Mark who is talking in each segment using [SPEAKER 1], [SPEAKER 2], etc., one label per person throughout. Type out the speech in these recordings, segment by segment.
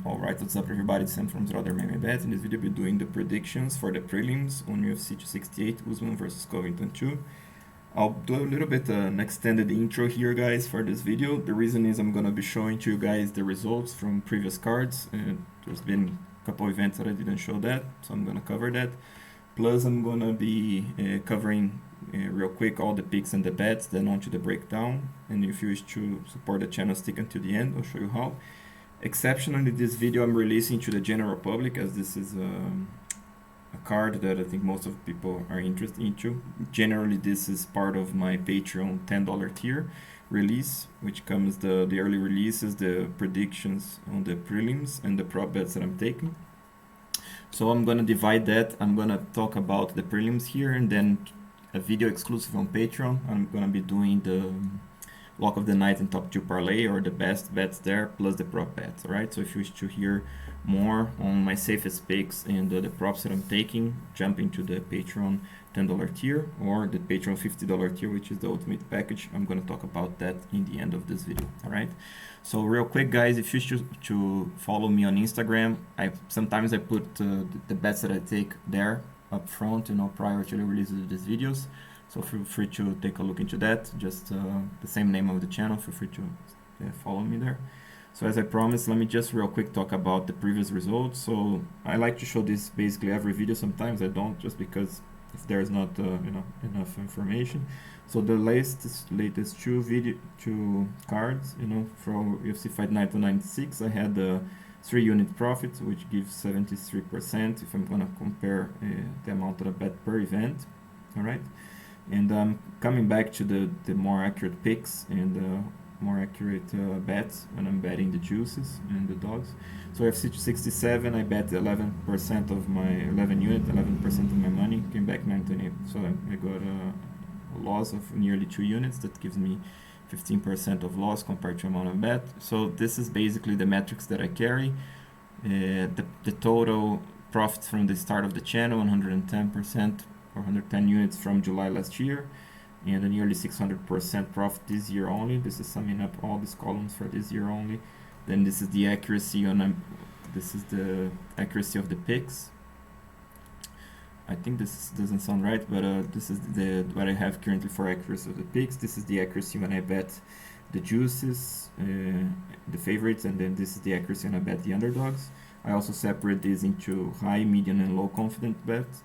[SPEAKER 1] Alright, what's up everybody, it's Sam from Nassourdine Imavov. In this video we'll be doing the predictions for the prelims on UFC 268, Usman versus Covington II. I'll do a little bit an extended intro here guys for this video. The reason is I'm gonna be showing to you guys the results from previous cards. There's been a couple events that I didn't show that, so I'm gonna cover that. Plus I'm gonna be covering real quick all the picks and the bets, then on to the breakdown. And if you wish to support the channel, stick until the end, I'll show you how. Exceptionally, this video I'm releasing to the general public, as this is a card that I think most of people are interested into. Generally, this is part of my Patreon $10 tier release, which comes the early releases, the predictions on the prelims, and the prop bets that I'm taking. So I'm gonna divide that. I'm gonna talk about the prelims here, and then a video exclusive on Patreon. I'm gonna be doing the lock of the night and top 2 parlay, or the best bets there, plus the prop bets. Alright, so if you wish to hear more on my safest picks and the props that I'm taking, jump into the Patreon $10 tier or the Patreon $50 tier, which is the ultimate package. I'm going to talk about that in the end of this video. Alright, so real quick guys, if you wish to follow me on Instagram, sometimes I put the bets that I take there up front, prior to the release of these videos. So feel free to take a look into that, just the same name of the channel, feel free to follow me there. So as I promised, let me just real quick talk about the previous results. So I like to show this basically every video, sometimes I don't, just because if there's not enough information. So the latest two cards, from UFC Fight Night 296, I had the 3-unit profit, which gives 73% if I'm gonna compare the amount that I bet per event. Alright. And I'm coming back to the more accurate picks and more accurate bets when I'm betting the juices and the dogs. So FC 267, I bet 11% of my 11% of my money, came back 928. So I got a loss of nearly 2 units. That gives me 15% of loss compared to amount of bet. So this is basically the metrics that I carry. The total profits from the start of the channel, 110%. 110 units from July last year, and a nearly 600% profit this year only. This is summing up all these columns for this year only. Then this is the accuracy this is the accuracy of the picks. I think this doesn't sound right, but this is what I have currently for accuracy of the picks. This is the accuracy when I bet the juices, the favorites, and then this is the accuracy when I bet the underdogs. I also separate these into high, medium, and low confidence bets.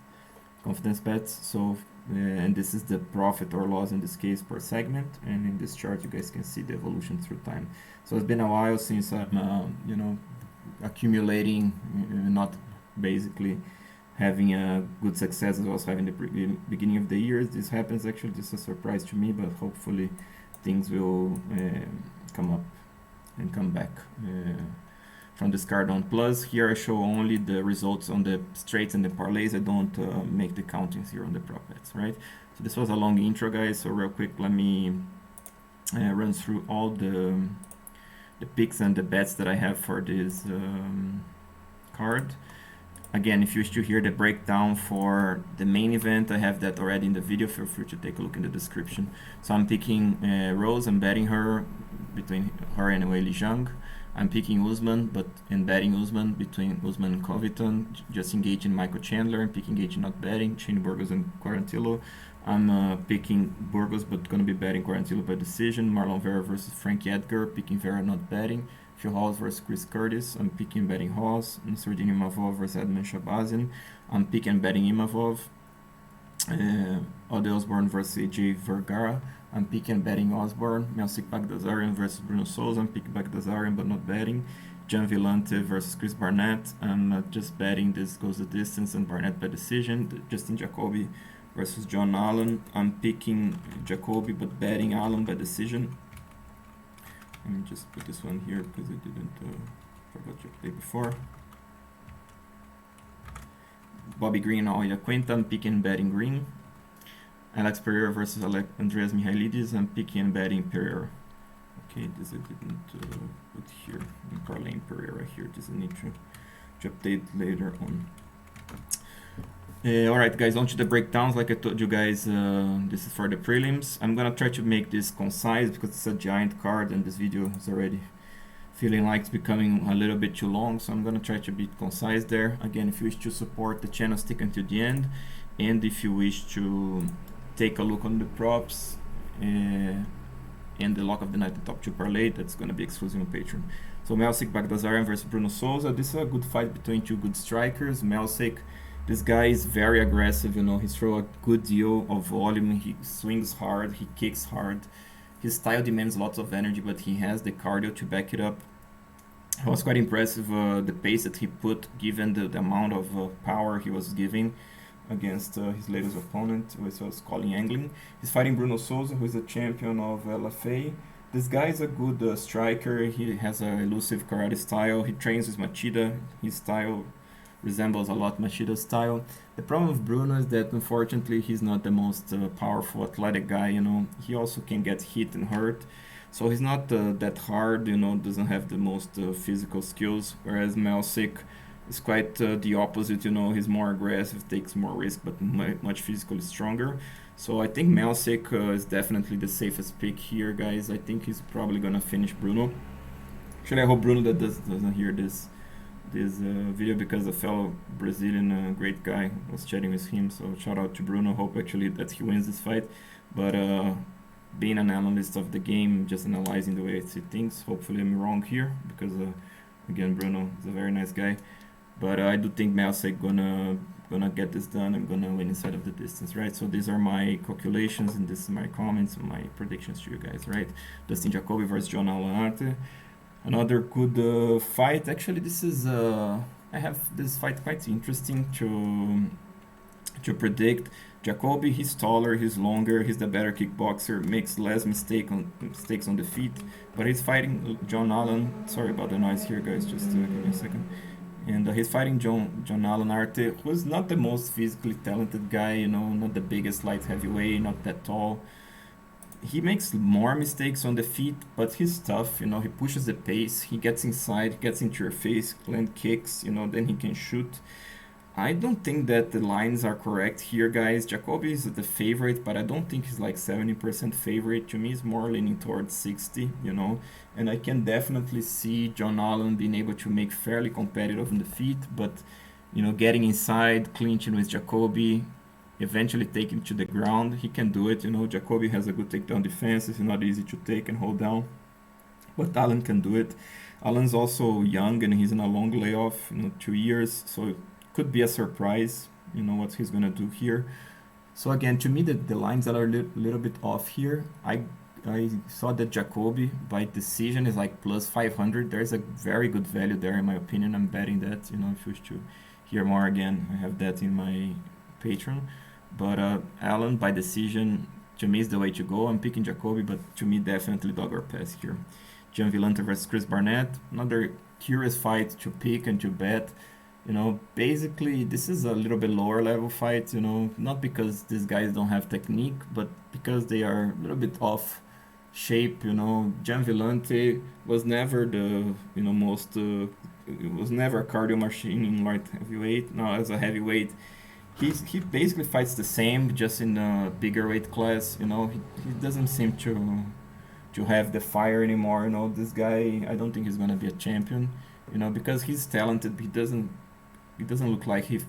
[SPEAKER 1] So and this is the profit or loss in this case per segment, and in this chart you guys can see the evolution through time. So it's been a while since I'm accumulating, not basically having a good success as I was having the beginning of the year. This happens actually, this is a surprise to me, but hopefully things will come up and come back from this card on. Plus here I show only the results on the straights and the parlays. I don't make the countings here on the prop bets, right? So this was a long intro guys, so real quick let me run through all the picks and the bets that I have for this card. Again, if you wish to hear the breakdown for the main event, I have that already in the video, feel free to take a look in the description. So I'm picking Rose, I'm betting her, between her and Weili Zhang. I'm picking Usman, and betting Usman between Usman and Covington, just engaging Michael Chandler, and picking engaging not betting, Shane Burgos and Quarantillo. I'm picking Burgos, but gonna be betting Quarantillo by decision. Marlon Vera versus Frankie Edgar, picking Vera not betting. Hawes versus Chris Curtis, I'm picking betting Hawes. Nassourdine Imavov versus Edmen Shahbazyan, I'm picking betting Imavov. Ode Osbourne versus CJ Vergara, I'm picking betting Osbourne. Melsik Baghdasaryan versus Bruno Souza, I'm picking Baghdasaryan but not betting. Gian Villante versus Barnett, I'm just betting this goes the distance and Barnett by decision. Dustin Jacoby versus Allan, I'm picking Jacoby but betting Allan by decision. Let me just put this one here because I didn't forgot to play before. Bobby Green or Iaquinta, I'm picking betting Green. Alex Pereira versus Andreas Mihailidis, I'm picking and betting Pereira. Okay, this I didn't put here. I'm parlaying Pereira here, just I need to update later on. Alright guys, on to the breakdowns. Like I told you guys, this is for the prelims. I'm gonna try to make this concise because it's a giant card and this video is already feeling like it's becoming a little bit too long, so I'm gonna try to be concise there. Again, if you wish to support the channel, stick until the end, and if you wish to take a look on the props and the lock of the night, the top 2 parlay, that's gonna be exclusive on Patreon. So Melsik Baghdasaryan versus Bruno Souza. This is a good fight between 2 good strikers. Melsik, this guy is very aggressive, you know, he throws a good deal of volume, he swings hard, he kicks hard. His style demands lots of energy, but he has the cardio to back it up. It was quite impressive, the pace that he put, given the amount of power he was giving against his latest opponent, which was Colin Angling. He's fighting Bruno Souza, who is the champion of LFA. This guy is a good striker. He has an elusive karate style. He trains with Machida. His style resembles a lot Machida's style. The problem with Bruno is that unfortunately he's not the most powerful athletic guy, you know. He also can get hit and hurt. So he's not that hard, you know, doesn't have the most physical skills, whereas Melsik is quite the opposite, you know. He's more aggressive, takes more risk, but much physically stronger. So I think Melsik is definitely the safest pick here, guys. I think he's probably gonna finish Bruno. Actually, I hope Bruno that doesn't hear this video, because a fellow Brazilian great guy was chatting with him, so shout out to Bruno. Hope actually that he wins this fight, but being an analyst of the game, just analyzing the way I see things, hopefully I'm wrong here, because again, Bruno is a very nice guy, but I do think Melsik gonna get this done and gonna win inside of the distance, right? So these are my calculations and this is my comments and my predictions to you guys, right? Dustin Jacoby versus John Allan. Another good fight. Actually, this is I have this fight quite interesting to predict. Jacoby, he's taller, he's longer, he's the better kickboxer, makes less mistakes on the feet, but he's fighting John Allan. Sorry about the noise here, guys. Just give me a second. And he's fighting John Allan Arte, who's not the most physically talented guy, you know, not the biggest light heavyweight, not that tall. He makes more mistakes on the feet, but he's tough, you know, he pushes the pace, he gets inside, gets into your face, land kicks, you know, then he can shoot. I don't think that the lines are correct here, guys. Jacoby is the favorite, but I don't think he's like 70% favorite. To me, it's more leaning towards 60, you know, and I can definitely see John Allan being able to make fairly competitive on the feet, but, you know, getting inside, clinching with Jacoby, eventually take him to the ground. He can do it, you know. Jacoby has a good takedown defense. It's not easy to take and hold down, but Allan can do it. Allan's also young and he's in a long layoff, you know, 2 years, so it could be a surprise, you know, what he's gonna do here. So again, to me, the lines are a little bit off here. I saw that Jacoby by decision is like plus 500. There's a very good value there in my opinion. I'm betting that, you know, if you wish to hear more, again, I have that in my Patreon. But Allan by decision, to me, is the way to go. I'm picking Jacoby, but to me, definitely dog or pass here. Gian Villante versus Chris Barnett. Another curious fight to pick and to bet. You know, basically, this is a little bit lower level fight, you know, not because these guys don't have technique, but because they are a little bit off shape, you know. Gian Villante was never the, you know, most, it was never a cardio machine in light heavyweight. Now, as a heavyweight, he basically fights the same, just in a bigger weight class, you know. He doesn't seem to have the fire anymore, you know. This guy, I don't think he's gonna be a champion, you know, because he's talented. He doesn't look like he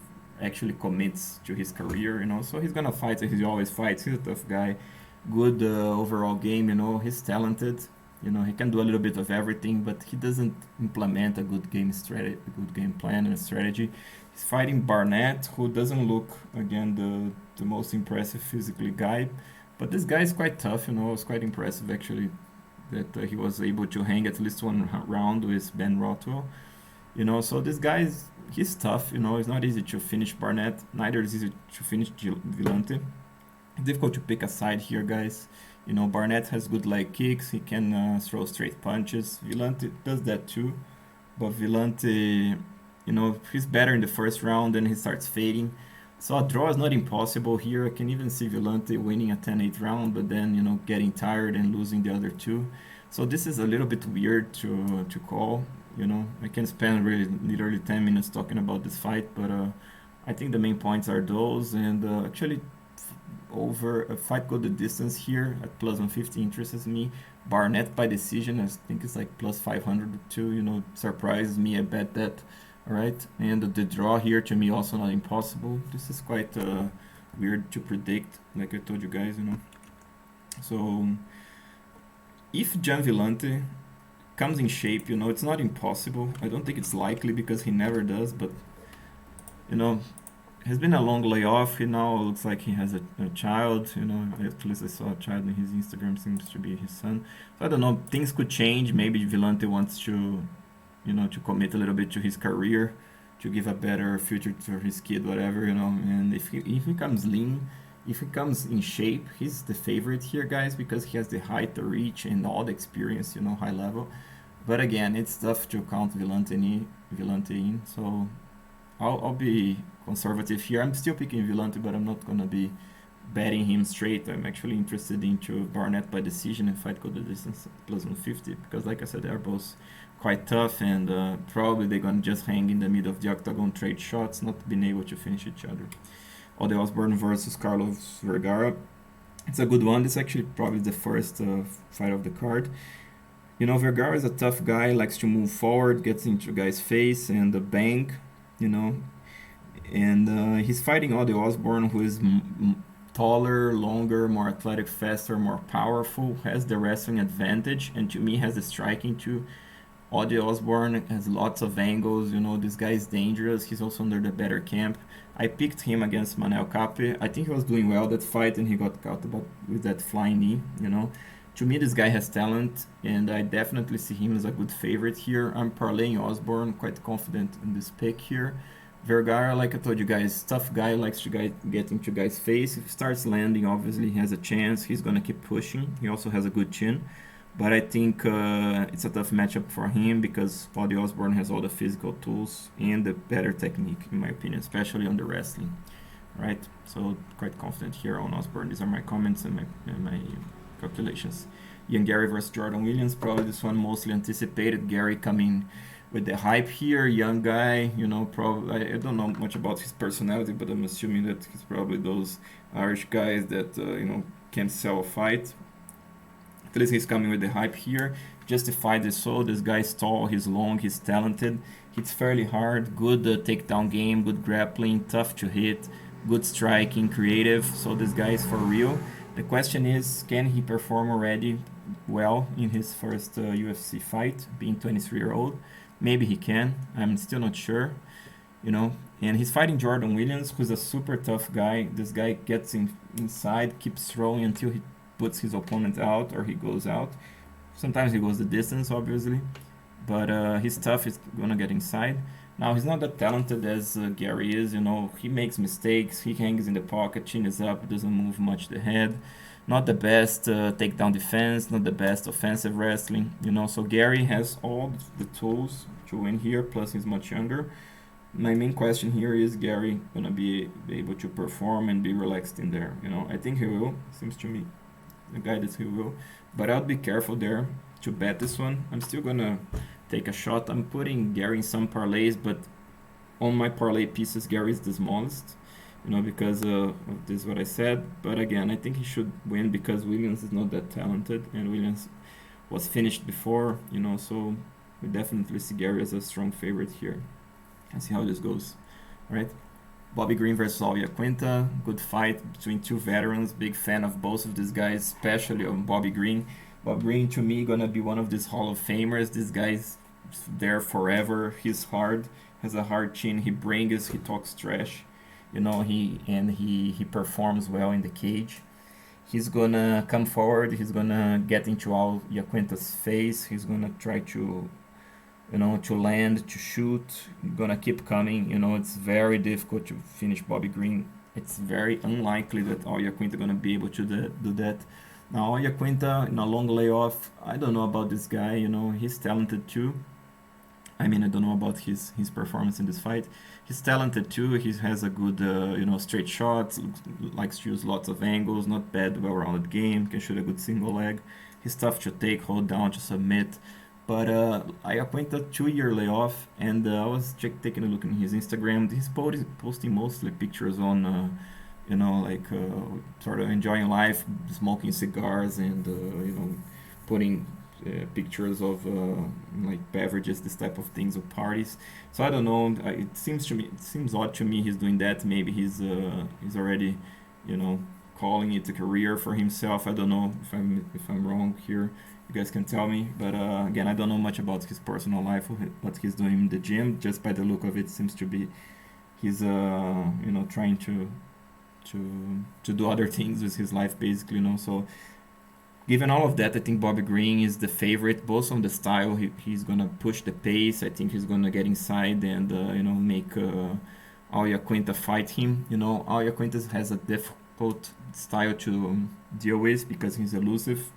[SPEAKER 1] actually commits to his career, you know. So he's gonna fight as he always fights. He's a tough guy, good overall game, you know. He's talented, you know. He can do a little bit of everything, but he doesn't implement a good game strategy, a good game plan and strategy. He's fighting Barnett, who doesn't look, again, the most impressive physically guy, but this guy is quite tough, you know. It's quite impressive actually that he was able to hang at least one round with Ben Rothwell, you know. So this guy he's tough, you know. It's not easy to finish Barnett, neither is it easy to finish Villante. It's difficult to pick a side here, guys. You know, Barnett has good leg kicks, he can throw straight punches. Villante does that too, but Villante, you know, he's better in the first round, then he starts fading. So a draw is not impossible here. I can even see Villante winning a 10-8 round, but then, you know, getting tired and losing the other two. So this is a little bit weird to call, you know. I can spend really literally 10 minutes talking about this fight, but I think the main points are those, and actually over a fight go the distance here at plus 150 interests me. Barnett by decision, I think it's like plus 500 too. Surprises me. I bet that. All right, and the draw here to me also not impossible. This is quite weird to predict, like I told you guys. So if Gian Villante comes in shape, it's not impossible. I don't think it's likely because he never does, but you know, has been a long layoff. He now looks like he has a child. At least I saw a child in his Instagram. Seems to be his son. So I don't know. Things could change. Maybe Villante wants to commit a little bit to his career, to give a better future to his kid, whatever. And if he comes lean, if he comes in shape, he's the favorite here, guys, because he has the height, the reach, and all the experience. High level. But again, it's tough to count Villante in. So I'll be conservative here. I'm still picking Villante, but I'm not gonna be betting him straight. I'm actually interested into Barnett by decision and fight go the distance plus 150 because, like I said, they're both quite tough and probably they're gonna just hang in the middle of the octagon, trade shots, not being able to finish each other. Ode Osbourne versus Carlos Vergara. It's a good one. This is actually probably the first fight of the card. Vergara is a tough guy, likes to move forward, gets into guys' face and bang, and he's fighting Ode Osbourne, who is taller, longer, more athletic, faster, more powerful, has the wrestling advantage, and to me has the striking too. Ode Osbourne has lots of angles. This guy is dangerous. He's also under the better camp. I picked him against Manel Kape. I think he was doing well that fight, and he got caught with that flying knee. To me, this guy has talent, and I definitely see him as a good favorite here. I'm parlaying Osbourne, quite confident in this pick here. Vergara, like I told you guys, tough guy, likes to get into guys' face. If he starts landing, obviously he has a chance. He's gonna keep pushing. He also has a good chin. But I think it's a tough matchup for him because Ode Osbourne has all the physical tools and the better technique, in my opinion, especially on the wrestling. Right? So quite confident here on Osbourne. These are my comments and my calculations. Garry versus Jordan Williams, probably this one mostly anticipated. Garry coming with the hype here, young guy, probably I don't know much about his personality, but I'm assuming that he's probably those Irish guys that can't sell a fight. At least he's coming with the hype here. Justified this so. This guy's tall, he's long, he's talented. Hits fairly hard, good takedown game, good grappling, tough to hit, good striking, creative. So this guy is for real. The question is, can he perform already well in his first UFC fight, being 23-year-old? Maybe he can. I'm still not sure. And he's fighting Jordan Williams, who's a super tough guy. This guy gets inside, keeps throwing until he puts his opponent out or he goes out. Sometimes he goes the distance, obviously, but he's tough. He's gonna get inside. Now he's not that talented as Garry is. He makes mistakes. He hangs in the pocket, chin is up, doesn't move much the head. Not the best takedown defense, not the best offensive wrestling. So Garry has all the tools to win here. Plus he's much younger. My main question here is Garry gonna be able to perform and be relaxed in there? I think he will. Seems to me the guy that he will, but I'll be careful there to bet this one. I'm still gonna take a shot. I'm putting Garry in some parlays, but on my parlay pieces, Garry is the smallest, because of this what I said. But again, I think he should win because Williams is not that talented, and Williams was finished before, so we definitely see Garry as a strong favorite here. Let's see how this goes. All right. Bobby Green versus Iaquinta, good fight between two veterans. Big fan of both of these guys, especially on Bobby Green. Bobby Green, to me, gonna be one of these Hall of Famers. This guy's there forever. He's hard, has a hard chin. He brings, he talks trash, he performs well in the cage. He's gonna come forward. He's gonna get into all Iaquinta's face. He's gonna try to to land, to shoot, gonna keep coming. It's very difficult to finish Bobby Green. It's very unlikely that Iaquinta gonna be able to do that. Now Iaquinta in a long layoff, I don't know about this guy. He's talented too. I mean, I don't know about his performance in this fight. He's talented too. He has a good straight shots, likes to use lots of angles, not bad, well-rounded game, can shoot a good single leg. He's tough to take, hold down, to submit. But Iaquinta 2-year layoff, and I was taking a look in his Instagram. He's posting mostly pictures on, sort of enjoying life, smoking cigars, and putting pictures of like beverages, this type of things, of parties. So I don't know. It seems odd to me he's doing that. Maybe he's already, you know, calling it a career for himself. I don't know if I'm wrong here. You guys can tell me. But again, I don't know much about his personal life, what he's doing in the gym. Just by the look of it, seems to be he's you know, trying to do other things with his life, basically, you know. So given all of that, I think Bobby Green is the favorite, both on the style. He's gonna push the pace. I think he's gonna get inside and you know, make Iaquinta fight him. You know, Iaquinta has a difficult style to deal with because he's elusive.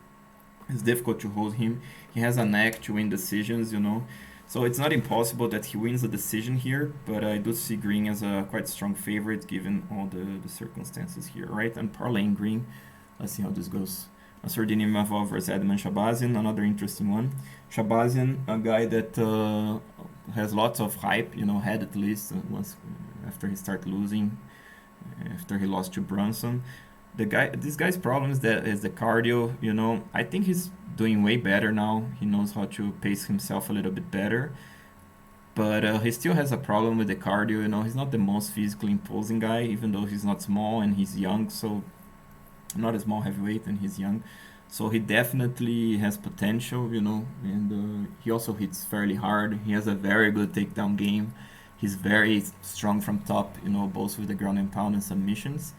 [SPEAKER 1] It's difficult to hold him. He has a knack to win decisions. You know, so it's not impossible that he wins a decision here. But I do see Green as a quite strong favorite given all the circumstances here, right? And parlaying Green. Let's see how this goes. Nassourdine Imavov versus Edmen Shahbazyan, another interesting one. Shahbazyan, a guy that has lots of hype, you know, had at least once after he started losing, after he lost to Brunson. This guy's problem is the cardio, you know. I think he's doing way better now. He knows how to pace himself a little bit better. But he still has a problem with the cardio, you know. He's not the most physically imposing guy, even though he's not small and he's young, so not a small heavyweight and he's young. So he definitely has potential, you know, and he also hits fairly hard. He has a very good takedown game. He's very strong from top, you know, both with the ground and pound and submissions.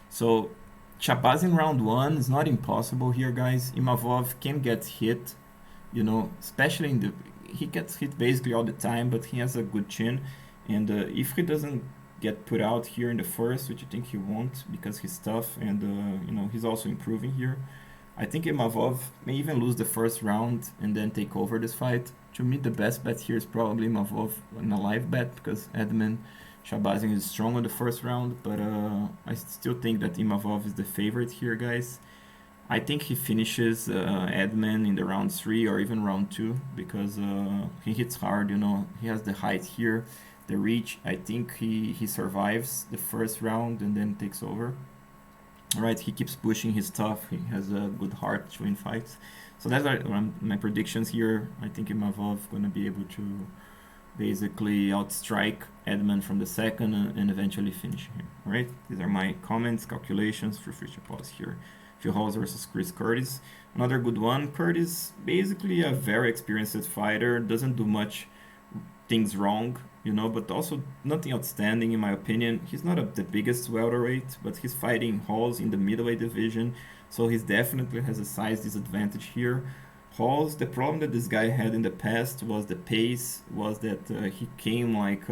[SPEAKER 1] So Shahbazyan round one is not impossible here, guys. Imavov can get hit, you know, especially in the... He gets hit basically all the time, but he has a good chin. And if he doesn't get put out here in the first, which I think he won't because he's tough and you know, he's also improving here, I think Imavov may even lose the first round and then take over this fight. To me, the best bet here is probably Imavov in a live bet because Edmen Shahbazyan is strong on the first round, but I still think that Imavov is the favorite here, guys. I think he finishes Edmen in the round 3 or even round 2 because he hits hard, you know. He has the height here, the reach. I think he survives the first round and then takes over. Right, he keeps pushing his stuff. He has a good heart to win fights. So that's my predictions here. I think Imavov gonna be able to basically outstrike Edmen from the second and eventually finish him. Right, these are my comments, calculations. Feel free to pause here. Hawes versus Chris Curtis, another good one. Curtis, basically a very experienced fighter, doesn't do much things wrong, you know, but also nothing outstanding in my opinion. He's not the biggest welterweight, but he's fighting Hawes in the middleweight division, so he definitely has a size disadvantage here. Hawes, the problem that this guy had in the past was the pace, was that he came like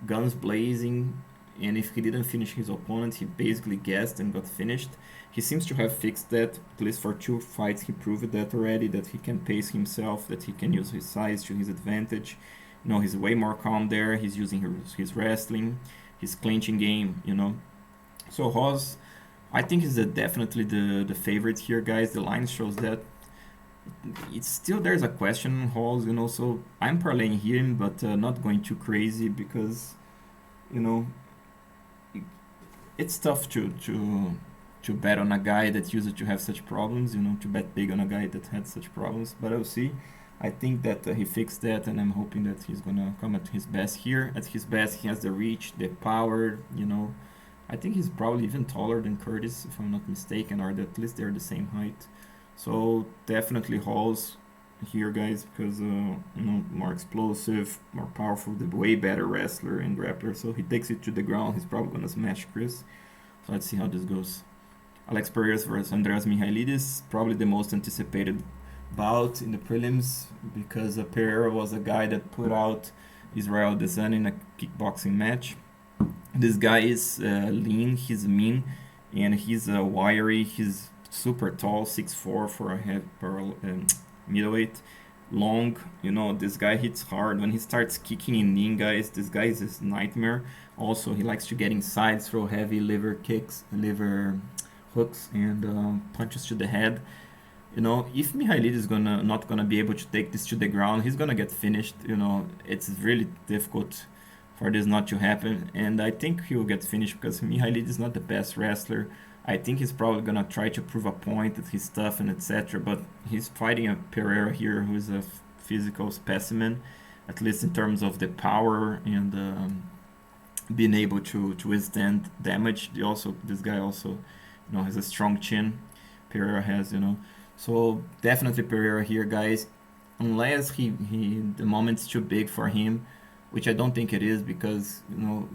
[SPEAKER 1] guns blazing, and if he didn't finish his opponent, he basically guessed and got finished. He seems to have fixed that, at least for 2 fights he proved that already, that he can pace himself, that he can use his size to his advantage. You know, he's way more calm there, he's using his wrestling, his clinching game, you know. So Hawes, I think is definitely the favorite here, guys. The line shows that. It's still, there's a question on Hawes, you know, so I'm parlaying him, but not going too crazy because, you know, it's tough to bet on a guy that used to have such problems, you know, to bet big on a guy that had such problems. But I'll see. I think that he fixed that, and I'm hoping that he's gonna come at his best here. At his best, he has the reach, the power, you know. I think he's probably even taller than Curtis, if I'm not mistaken, or at least they're the same height. So definitely Hawes here, guys, because you know, more explosive, more powerful, the way better wrestler and grappler. So he takes it to the ground. He's probably gonna smash Chris. So let's see how this goes. Alex Perez versus Andreas Mihailidis, probably the most anticipated bout in the prelims because Pereira was a guy that put out Israel Adesanya in a kickboxing match. This guy is lean, he's mean, and he's wiry. He's super tall, 6'4" for a middleweight, long. You know, this guy hits hard. When he starts kicking in knee, guys, this guy is his nightmare. Also, he likes to get inside, throw heavy liver hooks and punches to the head. You know, if Mihailidis is not gonna be able to take this to the ground, he's gonna get finished. You know, it's really difficult for this not to happen, and I think he will get finished because Mihailidis is not the best wrestler. I think he's probably gonna try to prove a point that he's tough and etc. But he's fighting a Pereira here who is a physical specimen, at least in terms of the power and being able to withstand damage. This guy also, has a strong chin. Pereira has, So definitely Pereira here, guys. Unless the moment's too big for him, which I don't think it is, because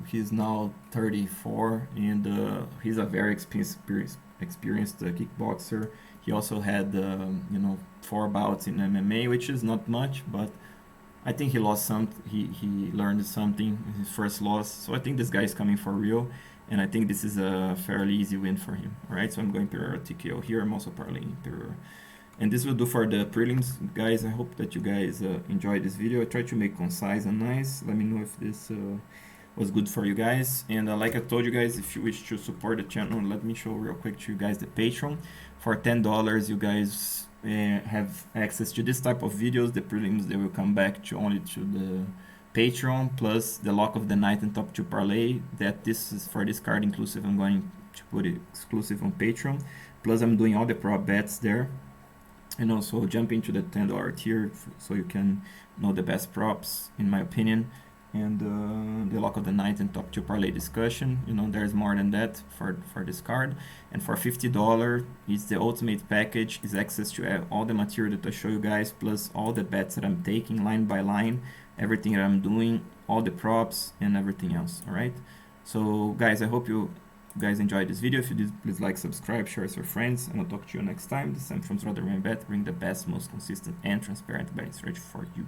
[SPEAKER 1] he's now 34 and he's a very experienced kickboxer. He also had 4 bouts in MMA, which is not much, but I think he lost some. He learned something in his first loss. So I think this guy is coming for real, and I think this is a fairly easy win for him. All right, so I'm going Pereira TKO here. I'm also parlaying Pereira. And this will do for the prelims, guys. I hope that you guys enjoyed this video. I tried to make concise and nice. Let me know if this was good for you guys. And like I told you guys, if you wish to support the channel, let me show real quick to you guys the Patreon. For $10, you guys have access to this type of videos. The prelims, they will come back only to the Patreon, plus the lock of the night and top 2 parlay. That this is for this card inclusive. I'm going to put it exclusive on Patreon. Plus I'm doing all the prop bets there. And also jump into the $10 tier so you can know the best props, in my opinion. And the lock of the night and top 2 parlay discussion. There's more than that for this card. And for $50 is the ultimate package, is access to all the material that I show you guys, plus all the bets that I'm taking line by line, everything that I'm doing, all the props and everything else. All right, so guys, I hope you guys enjoyed this video. If you did, please like, subscribe, share with your friends, and I'll talk to you next time. This time from Nassourdine Imavov, bring the best, most consistent and transparent bets ready for you.